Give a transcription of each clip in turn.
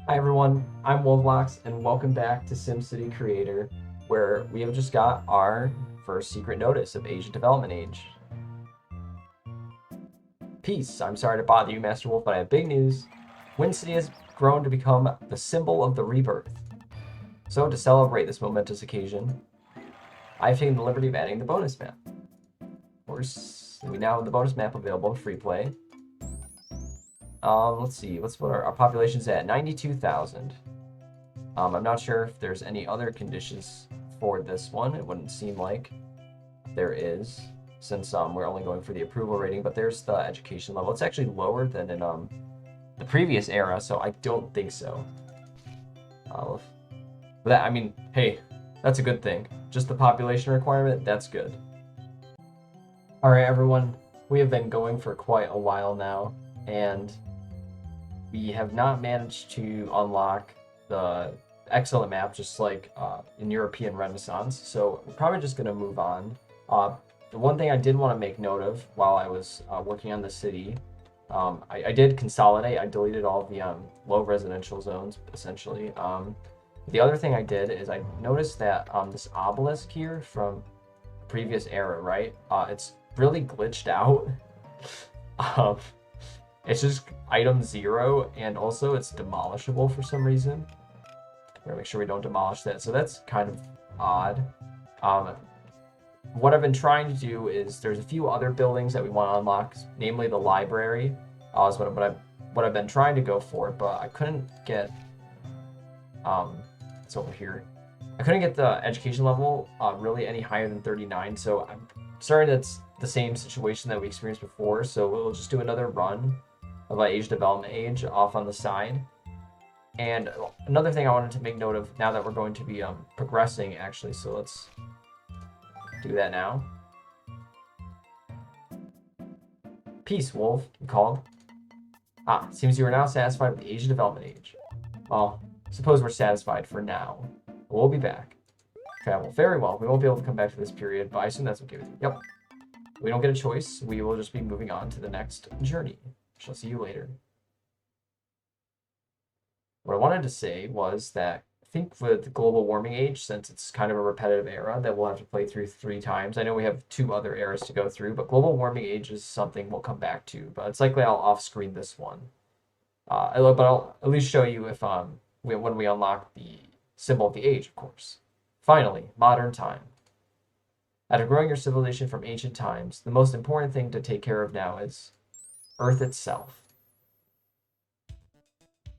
Hi everyone, I'm Wolflox, and welcome back to SimCity Creator, where we have just got our first secret notice of Asia Development Age. Peace, I'm sorry to bother you, Master Wolf, but I have big news. Wind City has grown to become the symbol of the rebirth. So, to celebrate this momentous occasion, I've taken the liberty of adding the bonus map. Of course, we now have the bonus map available in free play. Let's see, what's what our population's at? 92,000. I'm not sure if there's any other conditions for this one. It wouldn't seem like there is, since we're only going for the approval rating, but there's the education level. It's actually lower than in the previous era, so I don't think so. But that, I mean, hey, that's a good thing. Just the population requirement, that's good. Alright, everyone, we have been going for quite a while now, and we have not managed to unlock the excellent map, just like in European Renaissance. So we're probably just going to move on. The one thing I did want to make note of while I was working on the city, I did consolidate. I deleted all the low residential zones, essentially. The other thing I did is I noticed that this obelisk here from the previous era, right? It's really glitched out. It's just item 0, and also it's demolishable for some reason. We're gonna make sure we don't demolish that. So that's kind of odd. What I've been trying to do is there's a few other buildings that we want to unlock, namely the library. Is what I've been trying to go for, but I couldn't get. It's over here. I couldn't get the education level really any higher than 39. So I'm sorry that's the same situation that we experienced before. So we'll just do another run of Asia Development Age off on the side. And another thing I wanted to make note of now that we're going to be progressing, actually, so let's do that now. Peace, Wolf, you called. Seems you are now satisfied with the Asia Development Age. Well, suppose we're satisfied for now. We'll be back. Travel. Very well. We won't be able to come back to this period, but I assume that's okay with you. Yep. We don't get a choice. We will just be moving on to the next journey. Shall see you later. What I wanted to say was that I think with the global warming age, since it's kind of a repetitive era that we'll have to play through 3 times. I know we have 2 other eras to go through, but global warming age is something we'll come back to. But it's likely I'll off-screen this one. But I'll at least show you if when we unlock the symbol of the age, of course. Finally, modern time. After growing your civilization from ancient times, the most important thing to take care of now is Earth itself.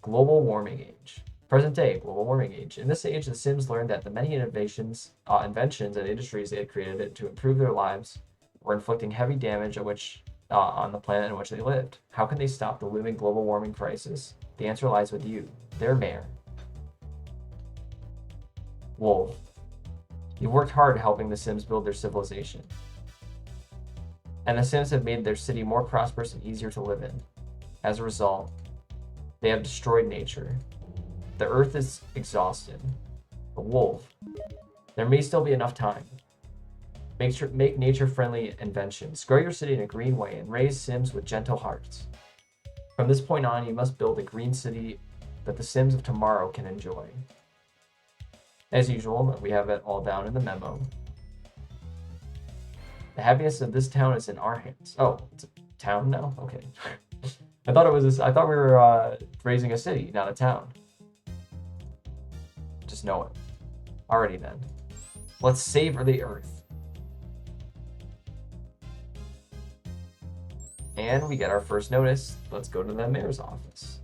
Global warming age. Present day, global warming age. In this age, the Sims learned that the many inventions and industries they had created to improve their lives were inflicting heavy damage on the planet in which they lived. How can they stop the looming global warming crisis? The answer lies with you, their mayor. Wolf. You've worked hard helping the Sims build their civilization. And the Sims have made their city more prosperous and easier to live in. As a result, they have destroyed nature. The Earth is exhausted. But Wolf, there may still be enough time. Make nature-friendly inventions. Grow your city in a green way and raise Sims with gentle hearts. From this point on, you must build a green city that the Sims of tomorrow can enjoy. As usual, we have it all down in the memo. The happiness of this town is in our hands. Oh, it's a town now? Okay. I thought we were raising a city, not a town. Just know it. Alrighty then. Let's savor the Earth. And we get our first notice. Let's go to the mayor's office.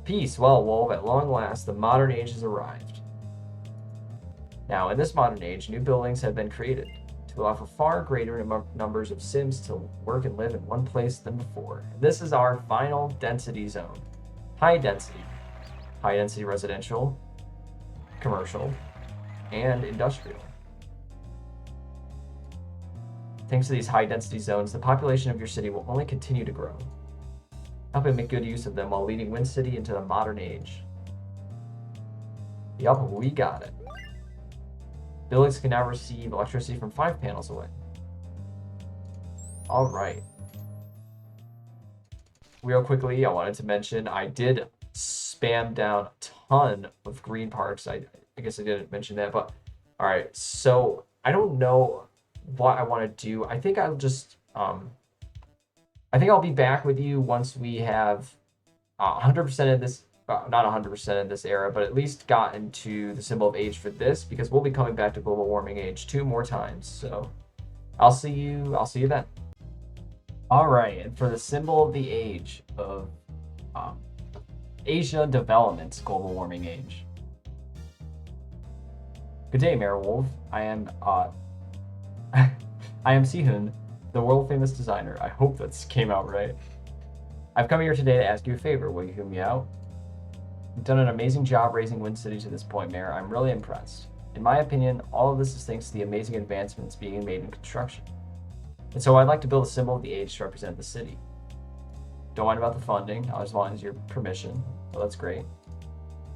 Peace. Well, Wolf, at long last, the modern age has arrived. Now, in this modern age, new buildings have been created to allow for far greater numbers of Sims to work and live in one place than before. And this is our final density zone. High density. High density residential, commercial, and industrial. Thanks to these high density zones, the population of your city will only continue to grow. Help it make good use of them while leading Wind City into the modern age. Yup, we got it. Buildings can now receive electricity from 5 panels away. Alright. real quickly, I wanted to mention I did spam down a ton of green parks. I guess I didn't mention that, but all right. So I don't know what I want to do. I think I'll just I think I'll be back with you once we have 100% of this, not 100% in this era, but at least gotten to the symbol of age for this, because we'll be coming back to global warming age 2 more times. So I'll see you then. All right, and for the symbol of the age of Asia development global warming age. Good day, Mayor Wolf. I am I am Sihun, the world famous designer. I hope that came out right. I've come here today to ask you a favor. Will you hear me out? You've done an amazing job raising Wind City to this point, Mayor. I'm really impressed. In my opinion, all of this is thanks to the amazing advancements being made in construction. And so I'd like to build a symbol of the age to represent the city. Don't mind about the funding, as long as your permission. Well, that's great.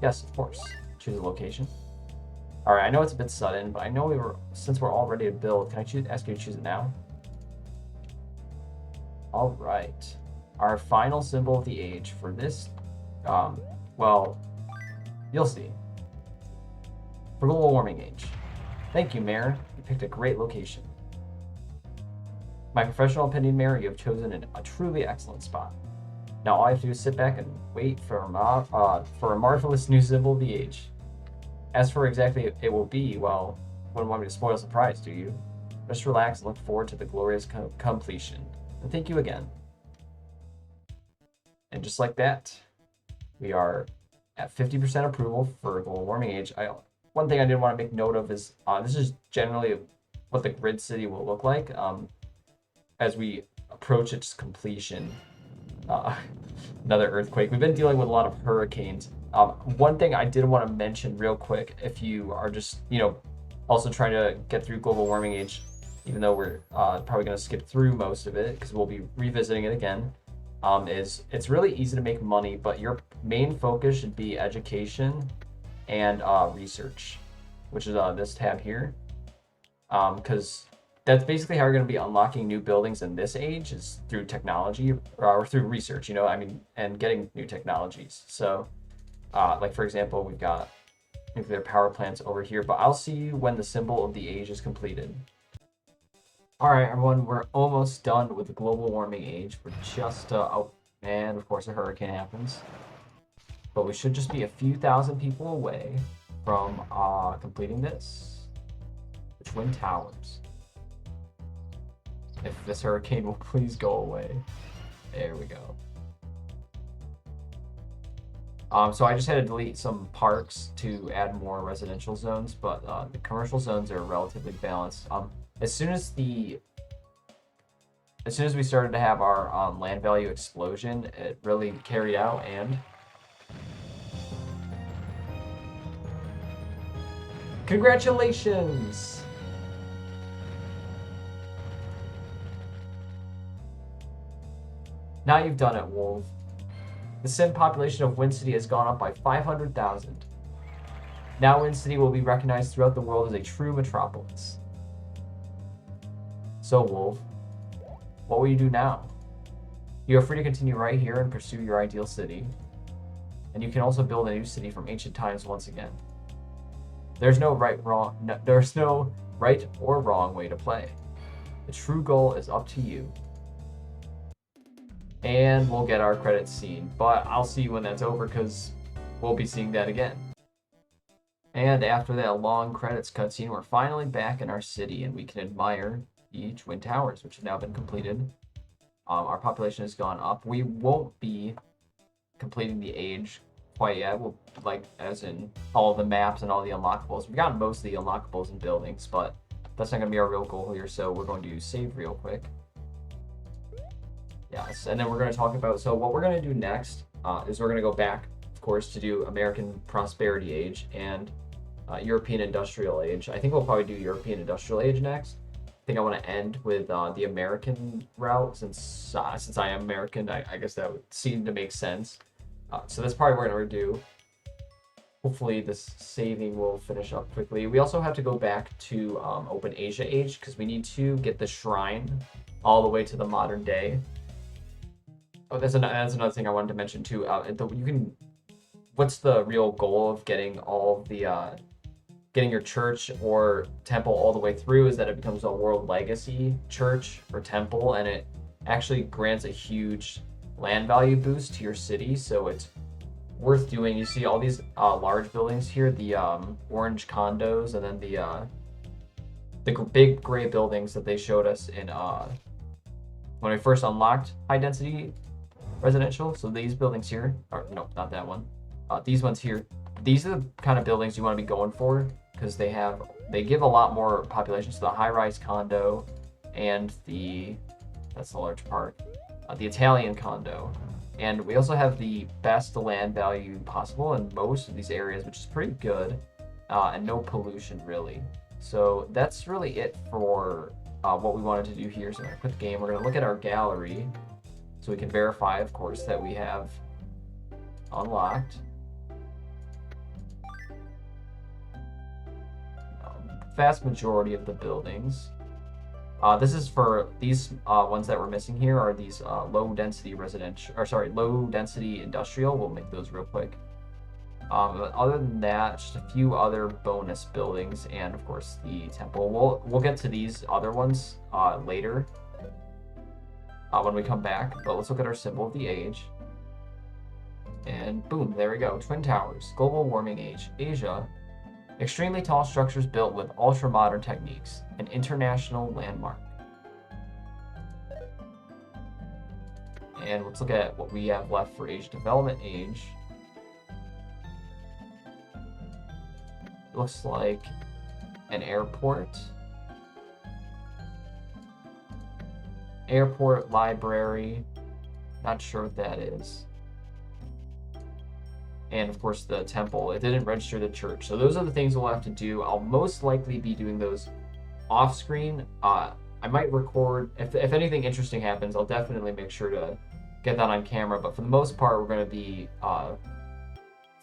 Yes, of course. Choose a location. All right, I know it's a bit sudden, but I know since we're all ready to build, can I ask you to choose it now? All right. Our final symbol of the age for this, well, you'll see. For global warming age. Thank you, Mayor. You picked a great location. My professional opinion, Mayor, you have chosen a truly excellent spot. Now all I have to do is sit back and wait for a marvelous new symbol of the age. As for exactly it will be, well, wouldn't want me to spoil the surprise, do you? Just relax and look forward to the glorious completion. And thank you again. And just like that, we are at 50% approval for global warming age. One thing I did want to make note of is this is generally what the grid city will look like as we approach its completion. Another earthquake. We've been dealing with a lot of hurricanes. One thing I did want to mention real quick, if you are just, also trying to get through global warming age, even though we're probably going to skip through most of it because we'll be revisiting it again, is it's really easy to make money, but your main focus should be education and research, which is this tab here, because that's basically how you're going to be unlocking new buildings in this age, is through technology or through research, and getting new technologies. So like for example, we've got nuclear power plants over here, but I'll see you when the symbol of the age is completed. All right, everyone, we're almost done with the global warming age. We're just, and of course a hurricane happens. But we should just be a few thousand people away from completing this. The Twin Towers. If this hurricane will please go away. There we go. So I just had to delete some parks to add more residential zones, but the commercial zones are relatively balanced. As soon as we started to have our land value explosion, it really carried out, and congratulations! Now you've done it, Wolf. The sim population of Wind City has gone up by 500,000. Now Wind City will be recognized throughout the world as a true metropolis. So, Wolf, what will you do now? You are free to continue right here and pursue your ideal city. And you can also build a new city from ancient times once again. There's no right or wrong way to play. The true goal is up to you. And we'll get our credits scene, but I'll see you when that's over because we'll be seeing that again. And after that long credits cutscene, we're finally back in our city and we can admire the Twin Towers, which have now been completed. Our population has gone up. We won't be completing the age quite yet. We'll, as in all the maps and all the unlockables. We've gotten most of the unlockables and buildings, but that's not going to be our real goal here, so we're going to save real quick. Yes, and then we're going to talk about, so what we're going to do next is we're going to go back, of course, to do American Prosperity Age and European Industrial Age. I think we'll probably do European Industrial Age next. I think I want to end with the American route, since I am American, I guess that would seem to make sense. So that's probably what we're going to do. Hopefully this saving will finish up quickly. We also have to go back to Open Asia Age because we need to get the shrine all the way to the modern day. Oh, that's another thing I wanted to mention too. What's the real goal of getting all of the getting your church or temple all the way through is that it becomes a world legacy church or temple, and it actually grants a huge land value boost to your city. So it's worth doing. You see all these large buildings here, the orange condos, and then the big gray buildings that they showed us in when we first unlocked high density residential. So these buildings here, or no, not that one. These ones here. These are the kind of buildings you want to be going for because they give a lot more population. So the high-rise condo and that's the large park, the Italian condo. And we also have the best land value possible in most of these areas, which is pretty good, and no pollution really. So that's really it for what we wanted to do here. So I'm gonna quit the game. We're gonna look at our gallery so we can verify, of course, that we have unlocked. Vast majority of the buildings. This is for these ones that we're missing here are these low density industrial. We'll make those real quick. But other than that, just a few other bonus buildings, and of course the temple. We'll get to these other ones later when we come back. But let's look at our symbol of the age. And boom, there we go. Twin Towers, global warming age, Asia. Extremely tall structures built with ultra-modern techniques. An international landmark. And let's look at what we have left for Asia development age. Looks like an airport. Airport, library. Not sure what that is. And of course the temple. It didn't register the church. So those are the things we'll have to do. I'll most likely be doing those off screen. I might record, if anything interesting happens, I'll definitely make sure to get that on camera. But for the most part, we're going to be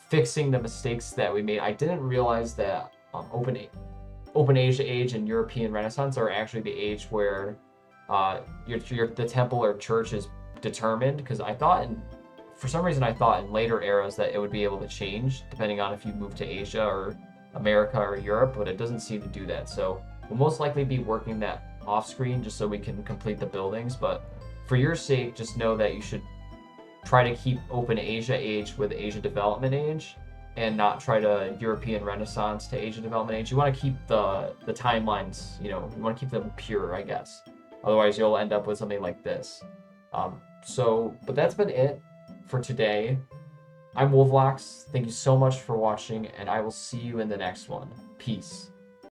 fixing the mistakes that we made. I didn't realize that Open Asia age and European Renaissance are actually the age where the temple or church is determined, because for some reason I thought in later eras that it would be able to change depending on if you move to Asia or America or Europe, but it doesn't seem to do that. So we'll most likely be working that off screen just so we can complete the buildings. But for your sake, just know that you should try to keep Open Asia age with Asia development age and not try to European Renaissance to Asia development age. You want to keep the timelines, you want to keep them pure, I guess. Otherwise you'll end up with something like this. But that's been it for today. I'm Wolvlox. Thank you so much for watching, and I will see you in the next one. Peace.